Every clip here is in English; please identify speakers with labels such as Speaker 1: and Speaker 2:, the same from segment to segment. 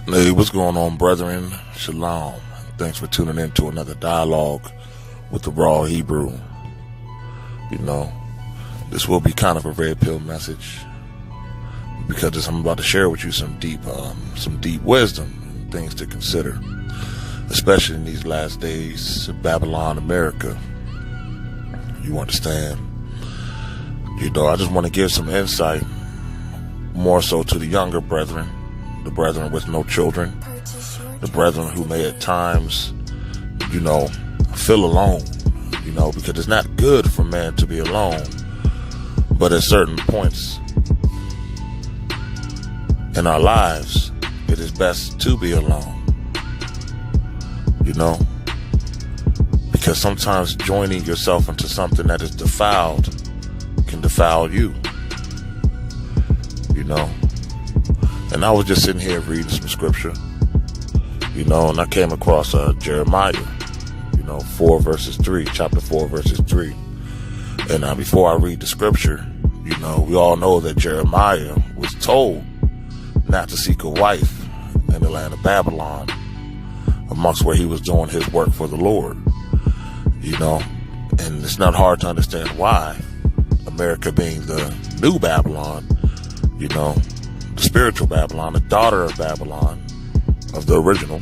Speaker 1: Hey, what's going on, brethren? Shalom. Thanks for tuning in to another dialogue with the Raw Hebrew. You know, this will be kind of a red pill message because I'm about to share with you some deep wisdom and things to consider, especially in these last days of Babylon, America. You understand? You know, I just want to give some insight, more so to the younger brethren, the brethren with no children, the brethren who may at times, you know, feel alone, you know, because it's not good for man to be alone. But at certain points in our lives, it is best to be alone, you know, because sometimes joining yourself into something that is defiled can defile you, you know. And I was just sitting here reading some scripture, you know, and I came across Jeremiah, you know, chapter 4, verses 3. And before I read the scripture, you know, we all know that Jeremiah was told not to seek a wife in the land of Babylon, amongst where he was doing his work for the Lord, you know. And it's not hard to understand why, America being the new Babylon, you know, the spiritual Babylon, the daughter of Babylon, of the original,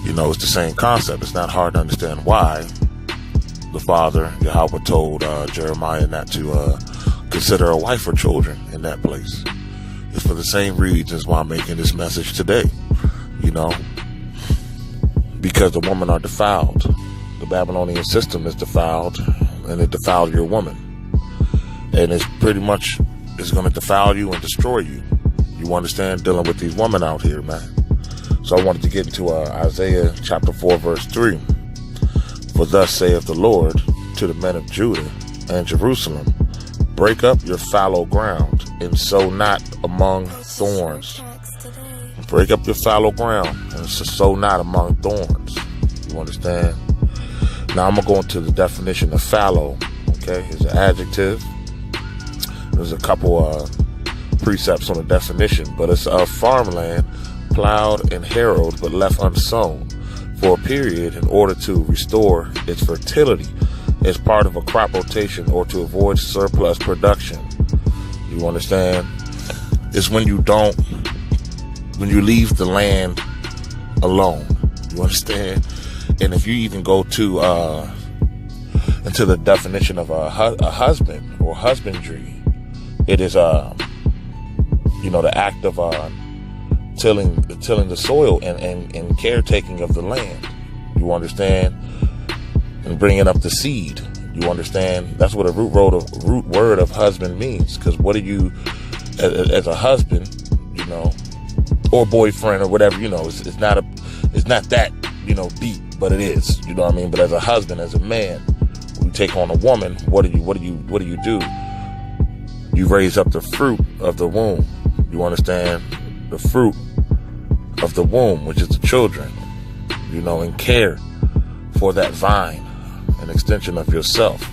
Speaker 1: you know, it's the same concept. It's not hard to understand why the father, Yahweh, told Jeremiah not to consider a wife or children in that place. It's for the same reasons why I'm making this message today, you know, because the women are defiled. The Babylonian system is defiled, and it defiled your woman. And it's pretty much, it's going to defile you and destroy you. You understand, dealing with these women out here, man. So I wanted to get into Isaiah chapter 4, verse 3. For thus saith the Lord to the men of Judah and Jerusalem, break up your fallow ground and sow not among thorns. Break up your fallow ground and sow not among thorns. You understand? Now I'm going to go into the definition of fallow. Okay, it's an adjective. There's a couple precepts on the definition, but it's a farmland plowed and harrowed but left unsown for a period in order to restore its fertility as part of a crop rotation or to avoid surplus production. You understand? It's when you leave the land alone. You understand? And if you even go to into the definition of a husband or husbandry, it is you know, the act of tilling the soil and caretaking of the land. You understand? And bringing up the seed. You understand? That's what a root word of husband means. Because what do you, as a husband, you know, or boyfriend or whatever, you know, it's not that, you know, deep, but it is. You know what I mean? But as a husband, as a man, when you take on a woman, what do you do? You raise up the fruit of the womb. You understand? The fruit of the womb, which is the children, you know, and care for that vine, an extension of yourself.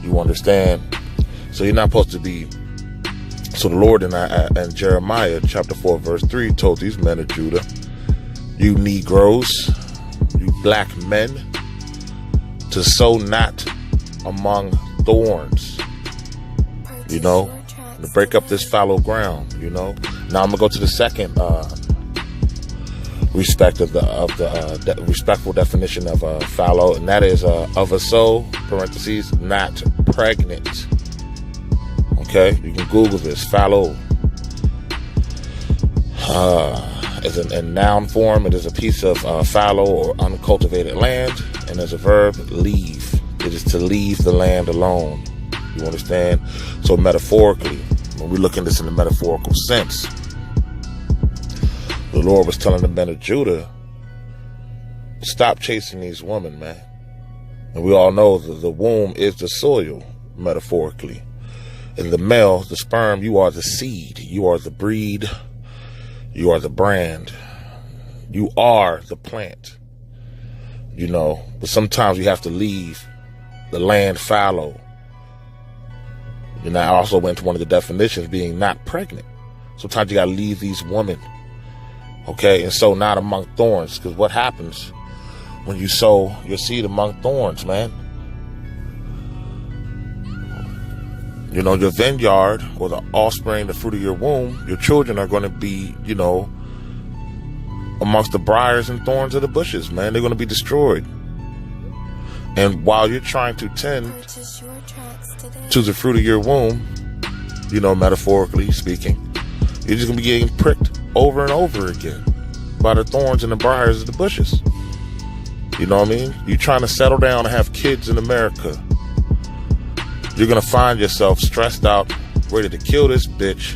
Speaker 1: You understand? So you're not supposed to be. So the Lord and Jeremiah chapter 4 verse 3 told these men of Judah, you Negroes, you black men, to sow not among thorns. You know, to break up this fallow ground, you know. Now I'm gonna go to the second respectful definition of fallow, and that is of a sow, parentheses, not pregnant. Okay, you can Google this. Fallow, as in noun form, it is a piece of fallow or uncultivated land, and as a verb, leave. It is to leave the land alone. You understand? So metaphorically, when we look at this in the metaphorical sense, the Lord was telling the men of Judah, stop chasing these women, man. And we all know that the womb is the soil, metaphorically. And the male, the sperm, you are the seed. You are the breed. You are the brand. You are the plant. You know, but sometimes you have to leave the land fallow. And I also went to one of the definitions being not pregnant. Sometimes you got to leave these women Okay, and sow not among thorns, because what happens when you sow your seed among thorns, man? You know, your vineyard or the offspring, the fruit of your womb, your children are going to be, you know, amongst the briars and thorns of the bushes, man. They're going to be destroyed. And while you're trying to tend to the fruit of your womb, you know, metaphorically speaking, you're just going to be getting pricked over and over again by the thorns and the briars of the bushes. You know what I mean? You're trying to settle down and have kids in America. You're going to find yourself stressed out, ready to kill this bitch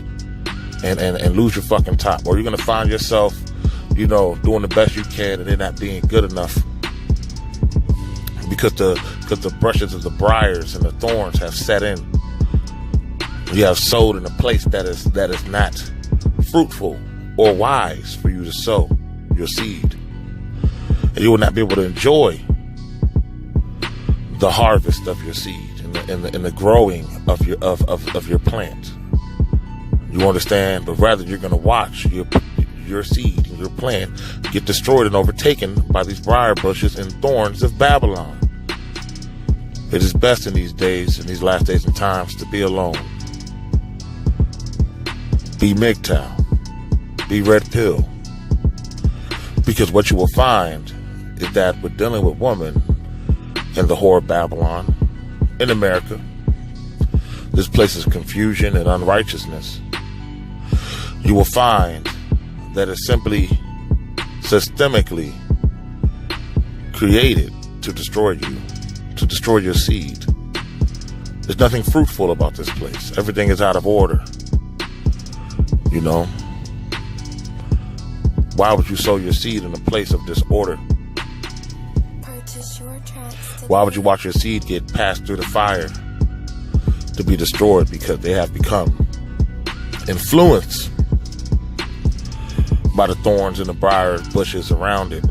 Speaker 1: and lose your fucking top. Or you're going to find yourself, you know, doing the best you can and it not being good enough. Because the brushes of the briars and the thorns have set in. You have sowed in a place that is not fruitful or wise for you to sow your seed. And you will not be able to enjoy the harvest of your seed and the growing of your plant. You understand? But rather you're going to watch your seed and your plant get destroyed and overtaken by these briar bushes and thorns of Babylon. It is best in these days, in these last days and times, to be alone. Be MGTOW. Be Red Pill. Because what you will find is that we're dealing with women in the whore of Babylon, in America. This place is confusion and unrighteousness. You will find that it's simply systemically created to destroy you, to destroy your seed. There's nothing fruitful about this place. Everything is out of order. You know? Why would you sow your seed in a place of disorder? Why would you watch your seed get passed through the fire to be destroyed? Because they have become influenced by the thorns and the briar bushes around it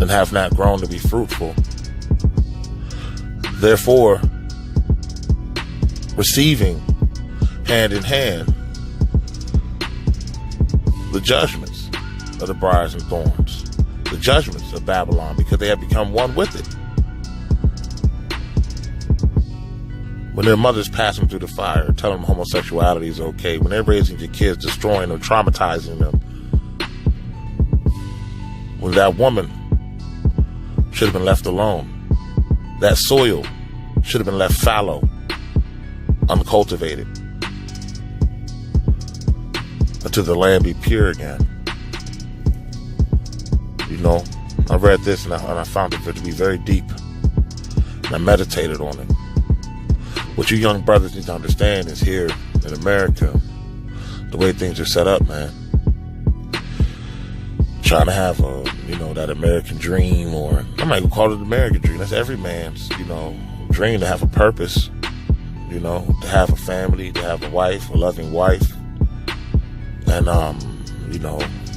Speaker 1: and have not grown to be fruitful. Therefore, receiving hand in hand the judgments of the briars and thorns, the judgments of Babylon, because they have become one with it. When their mothers pass them through the fire, telling them homosexuality is okay, when they're raising your kids, destroying them, traumatizing them, when that woman should have been left alone, that soil should have been left fallow, uncultivated, until the land be pure again. You know, I read this and I found it to be very deep, and I meditated on it. What you young brothers need to understand is here in America, the way things are set up, man, trying to have that American dream, or I might even call it an American dream. That's every man's, dream, to have a purpose, to have a family, to have a wife, a loving wife, and,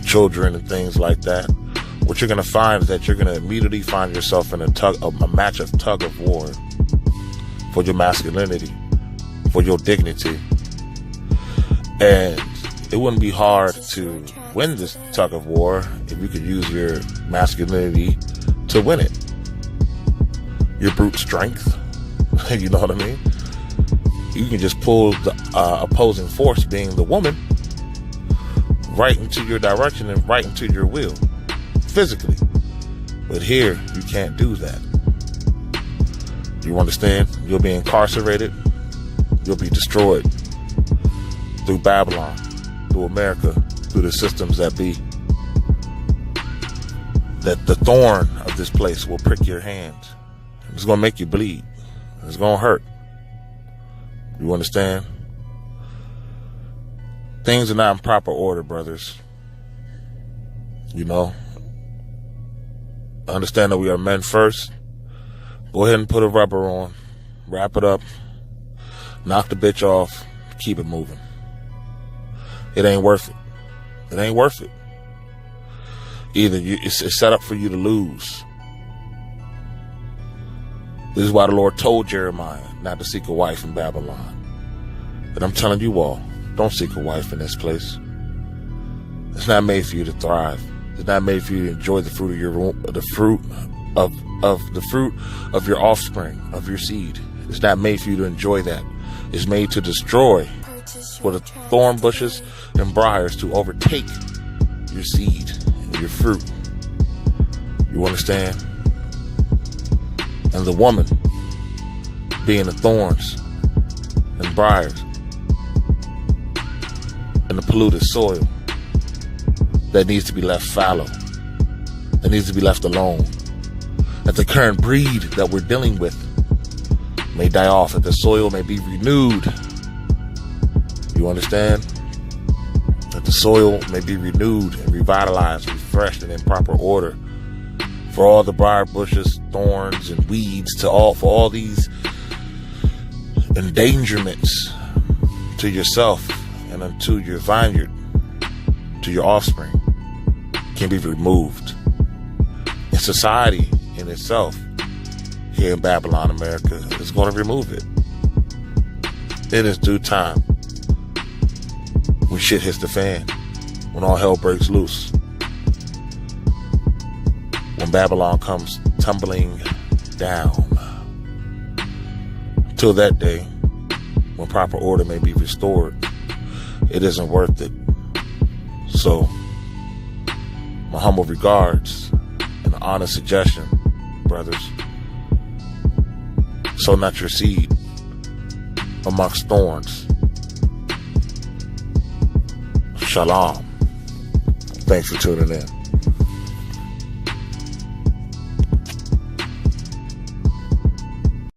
Speaker 1: children and things like that. What you're going to find is that you're going to immediately find yourself in a match of tug of war for your masculinity, for your dignity. And it wouldn't be hard to win this tug of war if you could use your masculinity to win it. Your brute strength, you know what I mean? You can just pull the opposing force, being the woman, right into your direction and right into your will, physically. But here, you can't do that. You understand? You'll be incarcerated. You'll be destroyed through Babylon, through America, through the systems that be. That the thorn of this place will prick your hands. It's going to make you bleed. It's going to hurt. You understand? Things are not in proper order, brothers. Understand that we are men first. Go ahead and put a rubber on. Wrap it up. Knock the bitch off. Keep it moving. It ain't worth it. It ain't worth it. Either it's set up for you to lose. This is why the Lord told Jeremiah not to seek a wife in Babylon. And I'm telling you all, Don't seek a wife in this place. It's not made for you to thrive. It's not made for you to enjoy the fruit of your womb, the fruit of your offspring, of your seed. It's not made for you to enjoy that. It's made to destroy, for the thorn bushes and briars to overtake your seed and your fruit. You understand? And the woman being the thorns and briars and the polluted soil that needs to be left fallow, that needs to be left alone, that the current breed that we're dealing with may die off, that the soil may be renewed. You understand? That the soil may be renewed and revitalized, refreshed, and in proper order. For all the briar bushes, thorns, and weeds, for all these endangerments to yourself and unto your vineyard, to your offspring, can be removed. And society in itself, here in Babylon, America, is going to remove it. In its due time, when shit hits the fan, when all hell breaks loose, when Babylon comes tumbling down. Till that day, when proper order may be restored, it isn't worth it. So, my humble regards and an honest suggestion, brothers: sow not your seed amongst thorns. Shalom. Thanks for tuning in.